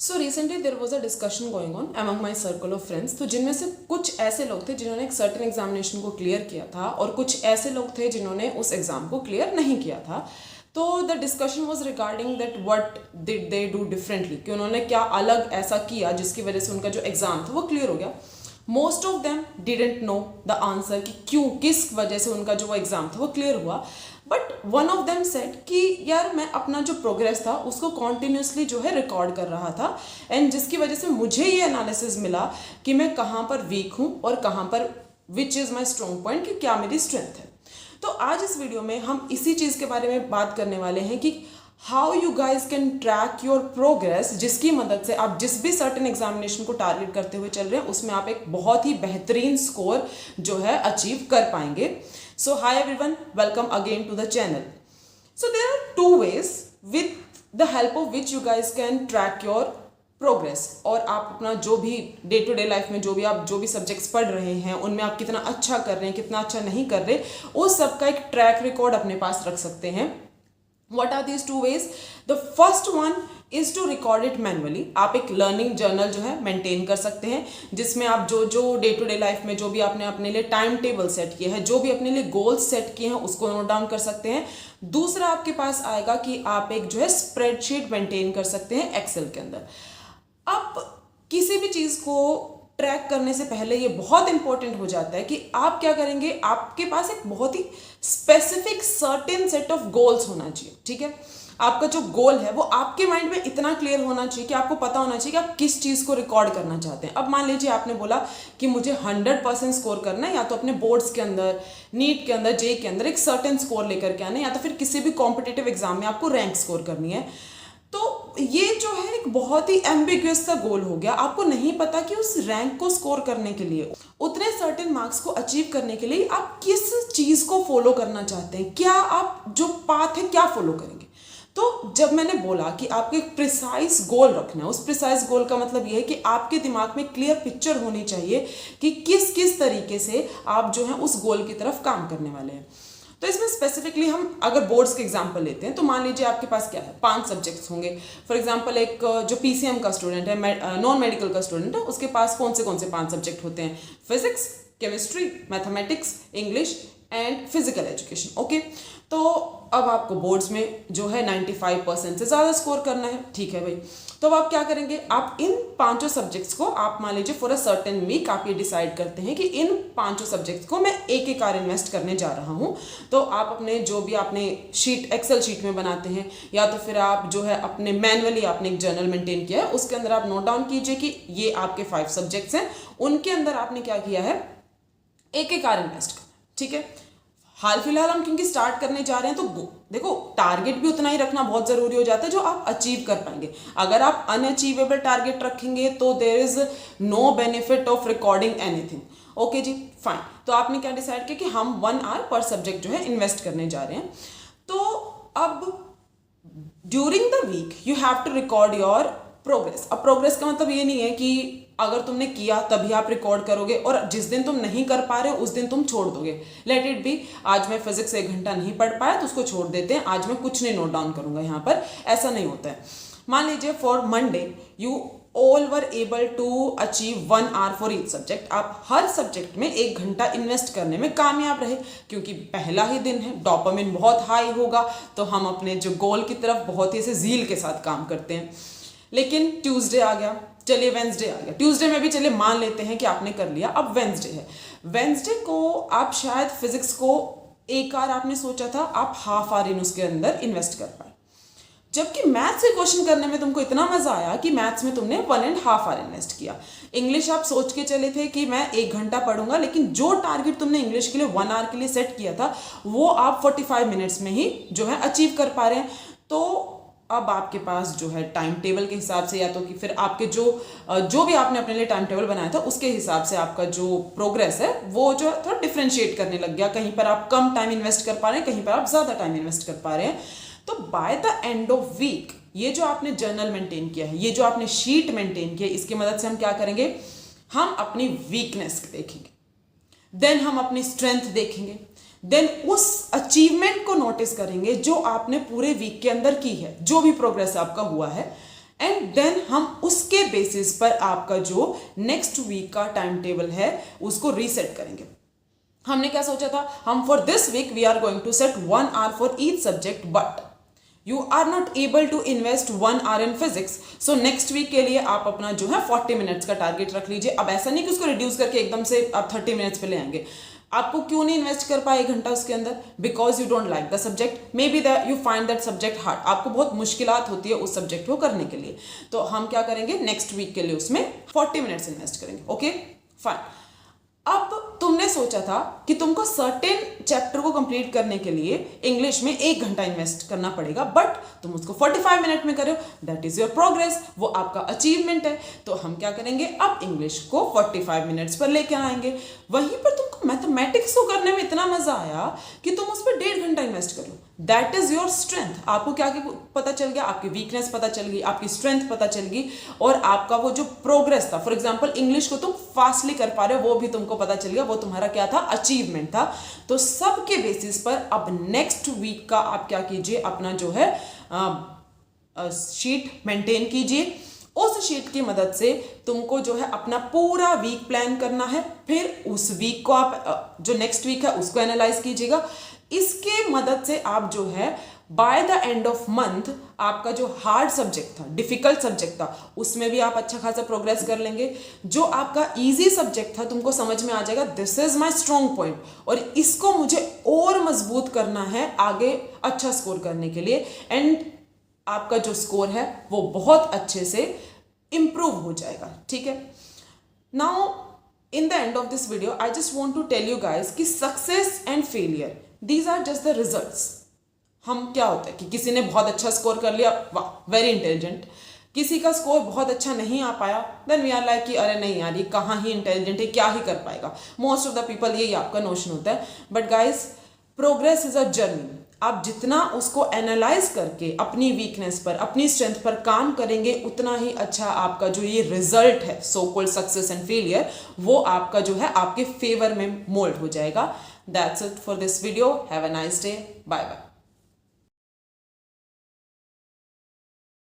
So recently there was a discussion going on among my circle of friends. तो जिनमें से कुछ ऐसे लोग थे जिन्होंने एक सर्टेन एग्जामिनेशन को क्लियर किया था और कुछ ऐसे लोग थे जिन्होंने उस एग्जाम को क्लियर नहीं किया था। तो the discussion was regarding that what did they do differently, कि उन्होंने क्या अलग ऐसा किया जिसकी वजह से उनका जो एग्जाम था वो क्लियर हो गया। Most of them didn't know the answer कि क्यों, किस वजह से उनका जो एग्जाम था वो क्लियर हुआ। But one of them said कि यार मैं अपना जो प्रोग्रेस था उसको कॉन्टिन्यूसली जो है रिकॉर्ड कर रहा था, एंड जिसकी वजह से मुझे ये एनालिसिस मिला कि मैं कहाँ पर वीक हूँ और कहाँ पर which is my strong point, कि क्या मेरी स्ट्रेंथ है। तो आज इस वीडियो में हम इसी चीज़ के बारे में बात करने वाले हैं कि how you guys can track your progress, जिसकी मदद से आप जिस भी सर्टेन एग्जामिनेशन को टारगेट करते हुए चल रहे हैं उसमें आप एक बहुत ही बेहतरीन स्कोर जो है अचीव कर पाएंगे। So hi everyone, welcome again to the channel. So there are two ways with the help of which you guys can track your progress, और आप अपना जो भी डे टू डे लाइफ में जो भी सब्जेक्ट्स पढ़ रहे हैं उनमें आप कितना अच्छा कर रहे हैं, कितना अच्छा नहीं कर रहे, उस सब का एक ट्रैक रिकॉर्ड अपने पास रख सकते हैं। What are these two ways? The first one is to record it manually. आप एक लर्निंग जर्नल जो है मेंटेन कर सकते हैं, जिसमें आप जो डे टू डे लाइफ में जो भी आपने अपने लिए टाइम टेबल सेट किया है, जो भी अपने लिए गोल्स सेट किए हैं उसको नोट डाउन कर सकते हैं। दूसरा आपके पास आएगा कि आप एक जो है स्प्रेडशीट मेंटेन कर सकते हैं एक्सेल के अंदर। अब किसी भी चीज़ को ट्रैक करने से पहले ये बहुत इंपॉर्टेंट हो जाता है कि आप क्या करेंगे। आपके पास एक बहुत ही specific certain set of goals होना चाहिए, ठीक है। आपका जो गोल है वो आपके माइंड में इतना क्लियर होना चाहिए कि आपको पता होना चाहिए कि आप किस चीज़ को रिकॉर्ड करना चाहते हैं। अब मान लीजिए आपने बोला कि मुझे 100% स्कोर करना है, या तो अपने बोर्ड्स के अंदर, नीट के अंदर, जे के अंदर एक सर्टेन स्कोर लेकर के आना है, या तो फिर किसी भी कॉम्पिटिटिव एग्जाम में आपको रैंक स्कोर करनी है। तो ये जो है एक बहुत ही एम्बिग्युअस सा गोल हो गया। आपको नहीं पता कि उस रैंक को स्कोर करने के लिए, उतने सर्टेन मार्क्स को अचीव करने के लिए आप किस चीज़ को फॉलो करना चाहते हैं, क्या आप जो पाथ है क्या फॉलो करेंगे। तो जब मैंने बोला कि आपको एक प्रिसाइज गोल रखना है, उस प्रिसाइज गोल का मतलब यह है कि आपके दिमाग में क्लियर पिक्चर होनी चाहिए कि किस किस तरीके से आप जो है उस गोल की तरफ काम करने वाले हैं। तो इसमें स्पेसिफिकली हम अगर बोर्ड्स के एग्जाम्पल लेते हैं तो मान लीजिए आपके पास क्या है, 5 सब्जेक्ट्स होंगे। फॉर एग्जाम्पल एक जो पीसीएम का स्टूडेंट है, नॉन मेडिकल का स्टूडेंट है, उसके पास कौन से 5 सब्जेक्ट होते हैं? Physics, chemistry, mathematics, English and physical education. Okay, तो अब आपको बोर्ड्स में जो है 95% से ज़्यादा स्कोर करना है, ठीक है भाई। तो अब आप क्या करेंगे, आप इन 5 सब्जेक्ट्स को, आप मान लीजिए फॉर अ सर्टेन वीक आप ये डिसाइड करते हैं कि इन 5 सब्जेक्ट्स को मैं एक आर इन्वेस्ट करने जा रहा हूँ। तो आप अपने जो भी आपने शीट, एक्सेल शीट में बनाते हैं, या तो फिर आप जो है अपने मैनुअली आपने एक जर्नल मेंटेन किया है, उसके अंदर आप नोट डाउन कीजिए कि ये आपके 5 सब्जेक्ट्स हैं, उनके अंदर आपने क्या किया है, एक आर इन्वेस्ट करना, ठीक है। हाल फिलहाल हम क्योंकि स्टार्ट करने जा रहे हैं तो देखो टारगेट भी उतना ही रखना बहुत ज़रूरी हो जाता है जो आप अचीव कर पाएंगे। अगर आप अनअचीवेबल टारगेट रखेंगे तो there is no benefit of recording anything. Okay जी, फाइन। तो आपने क्या डिसाइड किया कि हम 1 आवर पर सब्जेक्ट जो है इन्वेस्ट करने जा रहे हैं। तो अब during the week you have to record your progress. अब प्रोग्रेस का मतलब ये नहीं है कि अगर तुमने किया तभी आप रिकॉर्ड करोगे और जिस दिन तुम नहीं कर पा रहे हो उस दिन तुम छोड़ दोगे। लेट इट बी, आज मैं फिजिक्स 1 घंटा नहीं पढ़ पाया तो उसको छोड़ देते हैं, आज मैं कुछ नहीं नोट डाउन करूंगा। यहाँ पर ऐसा नहीं होता है। मान लीजिए for Monday you all were able to achieve 1 hour for each subject. आप हर सब्जेक्ट में 1 घंटा इन्वेस्ट करने में कामयाब रहे, क्योंकि पहला ही दिन है, डोपामिन बहुत हाई होगा, तो हम अपने जो गोल की तरफ बहुत ही ऐसे ज़ील के साथ काम करते हैं। लेकिन ट्यूसडे आ गया, चलिए वेंसडे आ गया, ट्यूसडे में भी चलिए मान लेते हैं कि आपने कर लिया, अब वेंसडे है। वेंसडे को आप शायद फिजिक्स को 1 आवर आपने सोचा था, आप हाफ आवर इन उसके अंदर इन्वेस्ट कर पाए, जबकि मैथ्स से क्वेश्चन करने में तुमको इतना मजा आया कि मैथ्स में तुमने 1.5 आवर इन्वेस्ट किया। इंग्लिश आप सोच के चले थे कि मैं 1 घंटा पढ़ूंगा, लेकिन जो टारगेट तुमने इंग्लिश के लिए 1 आवर के लिए सेट किया था वो आप 45 मिनट्स में ही जो है अचीव कर पा रहे हैं। तो अब आपके पास जो है टाइम टेबल के हिसाब से, या तो कि फिर आपके जो भी आपने अपने लिए टाइम टेबल बनाया था उसके हिसाब से आपका जो प्रोग्रेस है वो जो है थोड़ा डिफ्रेंशिएट करने लग गया। कहीं पर आप कम टाइम इन्वेस्ट कर पा रहे हैं, कहीं पर आप ज़्यादा टाइम इन्वेस्ट कर पा रहे हैं। तो by the end of week ये जो आपने जर्नल मेंटेन किया है, ये जो आपने शीट मेंटेन किया है, इसकी मदद से हम क्या करेंगे, हम अपनी वीकनेस देखेंगे, देन हम अपनी स्ट्रेंथ देखेंगे, देन उस अचीवमेंट को नोटिस करेंगे जो आपने पूरे वीक के अंदर की है, जो भी प्रोग्रेस आपका हुआ है, एंड देन हम उसके बेसिस पर आपका जो नेक्स्ट वीक का टाइम टेबल है उसको रीसेट करेंगे। हमने क्या सोचा था, हम for this week we are going to set 1 hour for each subject, but you are not able to invest 1 hour in physics, so next week के लिए आप अपना जो है 40 मिनट्स का टारगेट रख लीजिए। अब ऐसा नहीं कि उसको रिड्यूस करके एकदम से आप 30 मिनट्स पे ले आएंगे। आपको क्यों नहीं इन्वेस्ट कर पाए 1 घंटा उसके अंदर? Because you don't like the subject, may be that you find that subject hard, आपको बहुत मुश्किलात होती है उस सब्जेक्ट को करने के लिए। तो हम क्या करेंगे, नेक्स्ट वीक के लिए उसमें 40 मिनट्स इन्वेस्ट करेंगे। Okay fine. अब तुमने सोचा था कि तुमको सर्टेन चैप्टर को कंप्लीट करने के लिए इंग्लिश में 1 घंटा इन्वेस्ट करना पड़ेगा, बट तुम उसको 45 मिनट में करो, दैट इज योर प्रोग्रेस, वो आपका अचीवमेंट है। तो हम क्या करेंगे, अब इंग्लिश को 45 मिनट्स पर लेके आएंगे। वहीं पर तुमको मैथमेटिक्स को करने में इतना मजा आया कि तुम उस पर 1.5 घंटा इन्वेस्ट करो, दैट इज योर स्ट्रेंथ। आपको क्या पता चल गया, आपकी वीकनेस पता चल गई, आपकी स्ट्रेंथ पता चल गई, और आपका वो जो प्रोग्रेस था, फॉर एग्जांपल इंग्लिश को तुम फास्टली कर पा रहे हो वो भी तुमको पता चल गया, वो तुम्हारा क्या था, अचीवमेंट था। तो सबके बेसिस पर अब नेक्स्ट वीक का आप क्या कीजिए, अपना जो है शीट मेंटेन कीजिए। उस शीट की मदद से तुमको जो है अपना पूरा वीक प्लान करना है, फिर उस वीक को आप जो नेक्स्ट वीक है उसको एनालाइज कीजिएगा। इसके मदद से आप जो है bye the end of month आपका जो हार्ड सब्जेक्ट था, डिफिकल्ट सब्जेक्ट था, उसमें भी आप अच्छा खासा प्रोग्रेस कर लेंगे। जो आपका इजी सब्जेक्ट था तुमको समझ में आ जाएगा, this is my strong point, और इसको मुझे और मजबूत करना है आगे अच्छा स्कोर करने के लिए, एंड आपका जो स्कोर है वो बहुत अच्छे से इंप्रूव हो जाएगा। ठीक है, now in the end of this video I just want to tell you guys कि success and failure these are just the results. हम क्या होता है कि किसी ने बहुत अच्छा स्कोर कर लिया, वाह वेरी इंटेलिजेंट, किसी का स्कोर बहुत अच्छा नहीं आ पाया, देन वी आर लाइक कि अरे नहीं यार ये कहाँ ही इंटेलिजेंट है, क्या ही कर पाएगा। मोस्ट ऑफ द पीपल यही आपका नोशन होता है। But guys progress is a journey, आप जितना उसको एनालाइज करके अपनी वीकनेस पर, अपनी स्ट्रेंथ पर काम करेंगे, उतना ही अच्छा आपका जो ये रिजल्ट है, so called success and failure, वो आपका जो है आपके फेवर में मोल्ड हो जाएगा। That's it for this video, have a nice day, bye bye.